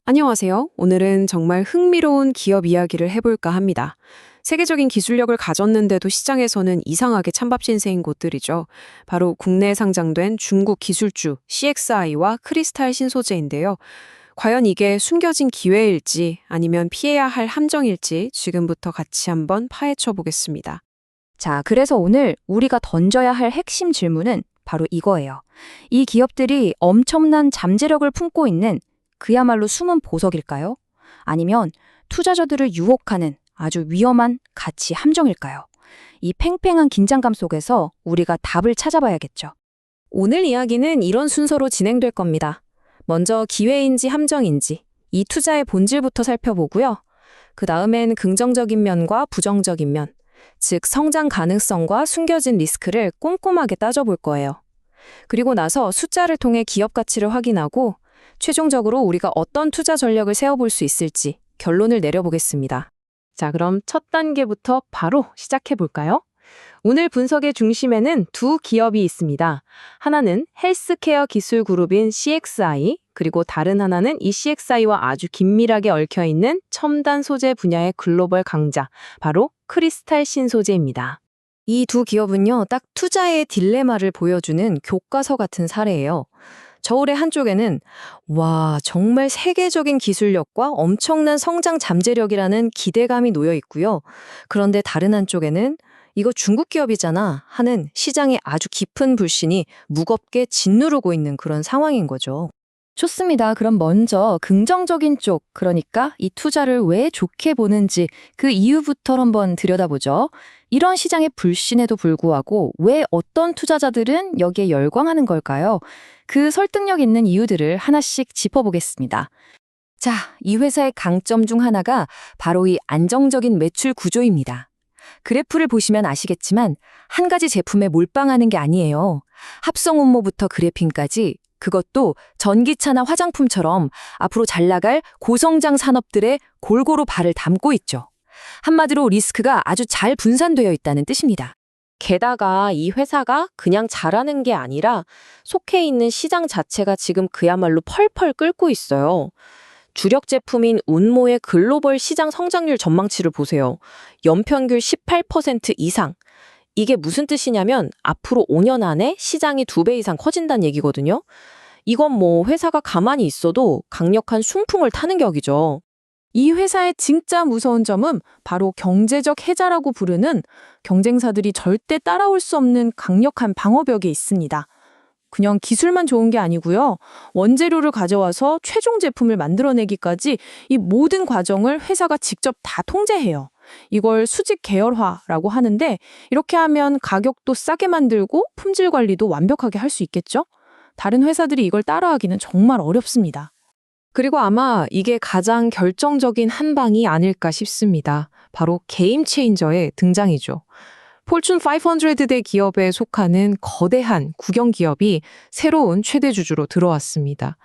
안녕하세요. 오늘은 정말 흥미로운 기업 이야기를 해볼까 합니다. 세계적인 기술력을 가졌는데도 시장에서는 이상하게 찬밥 신세인 곳들이죠. 바로 국내에 상장된 중국 기술주 CXI와 크리스탈 신소재인데요. 과연 이게 숨겨진 기회일지 아니면 피해야 할 함정일지 지금부터 같이 한번 파헤쳐 보겠습니다. 자, 그래서 오늘 우리가 던져야 할 핵심 질문은 바로 이거예요. 이 기업들이 엄청난 잠재력을 품고 있는 그야말로 숨은 보석일까요? 아니면 투자자들을 유혹하는 아주 위험한 가치 함정일까요? 이 팽팽한 긴장감 속에서 우리가 답을 찾아봐야겠죠. 오늘 이야기는 이런 순서로 진행될 겁니다. 먼저 기회인지 함정인지 이 투자의 본질부터 살펴보고요. 그 다음엔 긍정적인 면과 부정적인 면, 즉 성장 가능성과 숨겨진 리스크를 꼼꼼하게 따져볼 거예요. 그리고 나서 숫자를 통해 기업 가치를 확인하고 최종적으로 우리가 어떤 투자 전략을 세워볼 수 있을지 결론을 내려보겠습니다. 자, 그럼 첫 단계부터 바로 시작해 볼까요? 오늘 분석의 중심에는 두 기업이 있습니다. 하나는 헬스케어 기술 그룹인 CXI, 그리고 다른 하나는 이 CXI와 아주 긴밀하게 얽혀 있는 첨단 소재 분야의 글로벌 강자, 바로 크리스탈 신소재입니다. 이 두 기업은요, 딱 투자의 딜레마를 보여주는 교과서 같은 사례예요. 저울의 한쪽에는 와, 정말 세계적인 기술력과 엄청난 성장 잠재력이라는 기대감이 놓여 있고요. 그런데 다른 한쪽에는 이거 중국 기업이잖아 하는 시장의 아주 깊은 불신이 무겁게 짓누르고 있는 그런 상황인 거죠. 좋습니다. 그럼 먼저 긍정적인 쪽, 그러니까 이 투자를 왜 좋게 보는지 그 이유부터 한번 들여다보죠. 이런 시장의 불신에도 불구하고 왜 어떤 투자자들은 여기에 열광하는 걸까요? 그 설득력 있는 이유들을 하나씩 짚어보겠습니다. 자, 이 회사의 강점 중 하나가 바로 이 안정적인 매출 구조입니다. 그래프를 보시면 아시겠지만 한 가지 제품에 몰빵하는 게 아니에요. 합성 음모부터 그래핀까지, 그것도 전기차나 화장품처럼 앞으로 잘 나갈 고성장 산업들의 골고루 발을 담고 있죠. 한마디로 리스크가 아주 잘 분산되어 있다는 뜻입니다. 게다가 이 회사가 그냥 잘하는 게 아니라 속해 있는 시장 자체가 지금 그야말로 펄펄 끓고 있어요. 주력 제품인 운모의 글로벌 시장 성장률 전망치를 보세요. 연평균 18% 이상. 이게 무슨 뜻이냐면 앞으로 5년 안에 시장이 2배 이상 커진다는 얘기거든요. 이건 뭐 회사가 가만히 있어도 강력한 순풍을 타는 격이죠. 이 회사의 진짜 무서운 점은 바로 경제적 해자라고 부르는 경쟁사들이 절대 따라올 수 없는 강력한 방어벽에 있습니다. 그냥 기술만 좋은 게 아니고요. 원재료를 가져와서 최종 제품을 만들어내기까지 이 모든 과정을 회사가 직접 다 통제해요. 이걸 수직 계열화라고 하는데 이렇게 하면 가격도 싸게 만들고 품질 관리도 완벽하게 할 수 있겠죠? 다른 회사들이 이걸 따라하기는 정말 어렵습니다. 그리고 아마 이게 가장 결정적인 한 방이 아닐까 싶습니다. 바로 게임 체인저의 등장이죠. 폴춘 500대 기업에 속하는 거대한 국영 기업이 새로운 최대 주주로 들어왔습니다.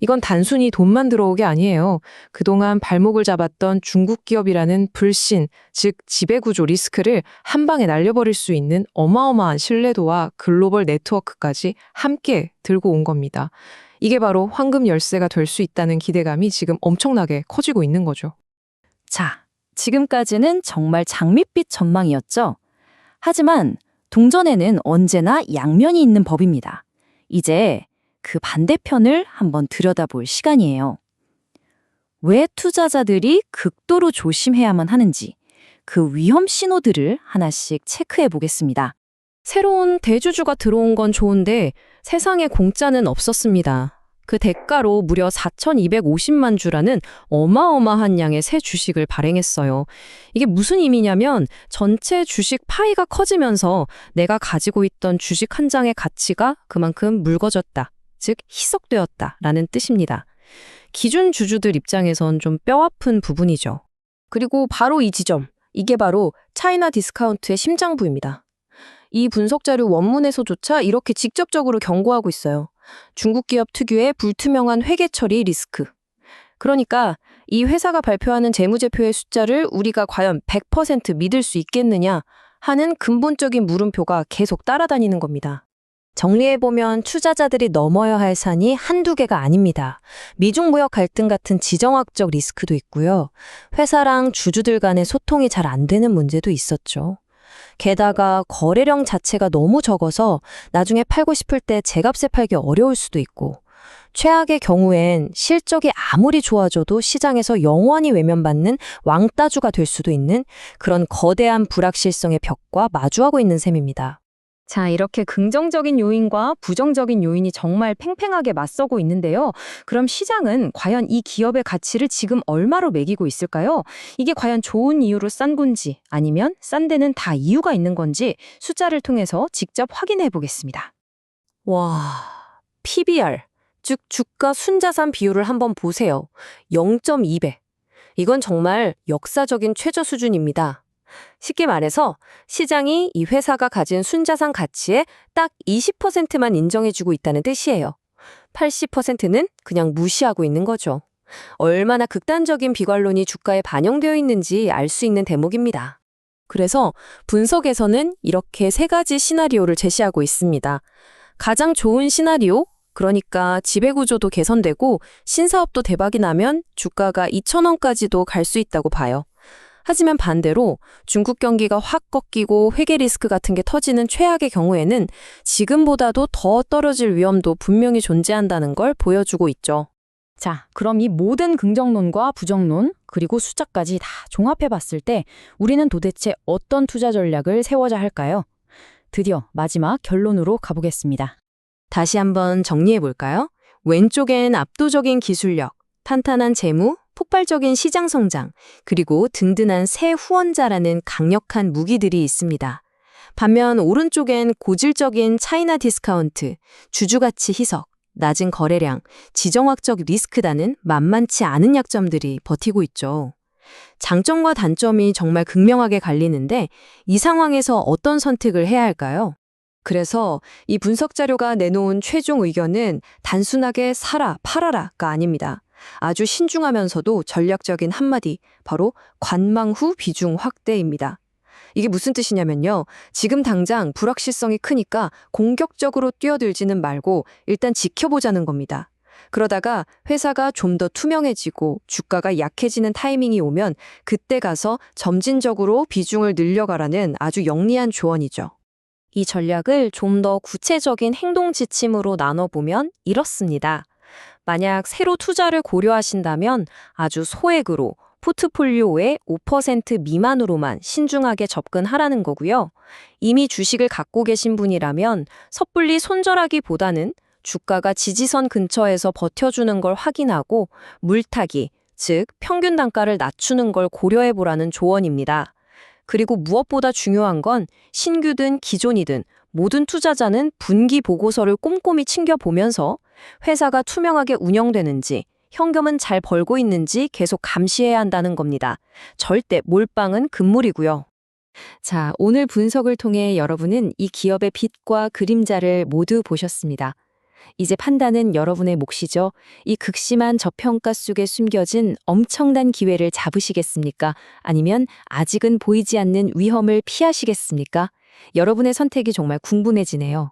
이건 단순히 돈만 들어오게 아니에요. 그동안 발목을 잡았던 중국 기업이라는 불신, 즉 지배구조 리스크를 한 방에 날려버릴 수 있는 어마어마한 신뢰도와 글로벌 네트워크까지 함께 들고 온 겁니다. 이게 바로 황금 열쇠가 될 수 있다는 기대감이 지금 엄청나게 커지고 있는 거죠. 자, 지금까지는 정말 장밋빛 전망이었죠. 하지만 동전에는 언제나 양면이 있는 법입니다. 이제 그 반대편을 한번 들여다볼 시간이에요. 왜 투자자들이 극도로 조심해야만 하는지 그 위험 신호들을 하나씩 체크해 보겠습니다. 새로운 대주주가 들어온 건 좋은데 세상에 공짜는 없었습니다. 그 대가로 무려 4,250만 주라는 어마어마한 양의 새 주식을 발행했어요. 이게 무슨 의미냐면 전체 주식 파이가 커지면서 내가 가지고 있던 주식 한 장의 가치가 그만큼 묽어졌다, 즉 희석되었다라는 뜻입니다. 기준 주주들 입장에선 좀 뼈아픈 부분이죠. 그리고 바로 이 지점, 이게 바로 차이나 디스카운트의 심장부입니다. 이 분석 자료 원문에서조차 이렇게 직접적으로 경고하고 있어요. 중국 기업 특유의 불투명한 회계 처리 리스크. 그러니까 이 회사가 발표하는 재무제표의 숫자를 우리가 과연 100% 믿을 수 있겠느냐 하는 근본적인 물음표가 계속 따라다니는 겁니다. 정리해보면 투자자들이 넘어야 할 산이 한두 개가 아닙니다. 미중 무역 갈등 같은 지정학적 리스크도 있고요. 회사랑 주주들 간의 소통이 잘 안 되는 문제도 있었죠. 게다가 거래량 자체가 너무 적어서 나중에 팔고 싶을 때 제값에 팔기 어려울 수도 있고, 최악의 경우엔 실적이 아무리 좋아져도 시장에서 영원히 외면받는 왕따주가 될 수도 있는 그런 거대한 불확실성의 벽과 마주하고 있는 셈입니다. 자, 이렇게 긍정적인 요인과 부정적인 요인이 정말 팽팽하게 맞서고 있는데요. 그럼 시장은 과연 이 기업의 가치를 지금 얼마로 매기고 있을까요? 이게 과연 좋은 이유로 싼 건지 아니면 싼 데는 다 이유가 있는 건지 숫자를 통해서 직접 확인해 보겠습니다. 와, PBR, 즉 주가 순자산 비율을 한번 보세요. 0.2배. 이건 정말 역사적인 최저 수준입니다. 쉽게 말해서 시장이 이 회사가 가진 순자산 가치의 딱 20%만 인정해주고 있다는 뜻이에요. 80%는 그냥 무시하고 있는 거죠. 얼마나 극단적인 비관론이 주가에 반영되어 있는지 알 수 있는 대목입니다. 그래서 분석에서는 이렇게 세 가지 시나리오를 제시하고 있습니다. 가장 좋은 시나리오, 그러니까 지배구조도 개선되고 신사업도 대박이 나면 주가가 2,000원까지도 갈 수 있다고 봐요. 하지만 반대로 중국 경기가 확 꺾이고 회계 리스크 같은 게 터지는 최악의 경우에는 지금보다도 더 떨어질 위험도 분명히 존재한다는 걸 보여주고 있죠. 자, 그럼 이 모든 긍정론과 부정론, 그리고 숫자까지 다 종합해 봤을 때 우리는 도대체 어떤 투자 전략을 세워야 할까요? 드디어 마지막 결론으로 가보겠습니다. 다시 한번 정리해 볼까요? 왼쪽엔 압도적인 기술력, 탄탄한 재무, 폭발적인 시장 성장, 그리고 든든한 새 후원자라는 강력한 무기들이 있습니다. 반면 오른쪽엔 고질적인 차이나 디스카운트, 주주가치 희석, 낮은 거래량, 지정학적 리스크다는 만만치 않은 약점들이 버티고 있죠. 장점과 단점이 정말 극명하게 갈리는데 이 상황에서 어떤 선택을 해야 할까요? 그래서 이 분석 자료가 내놓은 최종 의견은 단순하게 사라, 팔아라가 아닙니다. 아주 신중하면서도 전략적인 한마디, 바로 관망 후 비중 확대입니다. 이게 무슨 뜻이냐면요. 지금 당장 불확실성이 크니까 공격적으로 뛰어들지는 말고 일단 지켜보자는 겁니다. 그러다가 회사가 좀 더 투명해지고 주가가 약해지는 타이밍이 오면 그때 가서 점진적으로 비중을 늘려가라는 아주 영리한 조언이죠. 이 전략을 좀 더 구체적인 행동 지침으로 나눠보면 이렇습니다. 만약 새로 투자를 고려하신다면 아주 소액으로 포트폴리오의 5% 미만으로만 신중하게 접근하라는 거고요. 이미 주식을 갖고 계신 분이라면 섣불리 손절하기보다는 주가가 지지선 근처에서 버텨주는 걸 확인하고 물타기, 즉 평균 단가를 낮추는 걸 고려해보라는 조언입니다. 그리고 무엇보다 중요한 건 신규든 기존이든 모든 투자자는 분기 보고서를 꼼꼼히 챙겨보면서 회사가 투명하게 운영되는지, 현금은 잘 벌고 있는지 계속 감시해야 한다는 겁니다. 절대 몰빵은 금물이고요. 자, 오늘 분석을 통해 여러분은 이 기업의 빛과 그림자를 모두 보셨습니다. 이제 판단은 여러분의 몫이죠. 이 극심한 저평가 속에 숨겨진 엄청난 기회를 잡으시겠습니까? 아니면 아직은 보이지 않는 위험을 피하시겠습니까? 여러분의 선택이 정말 궁금해지네요.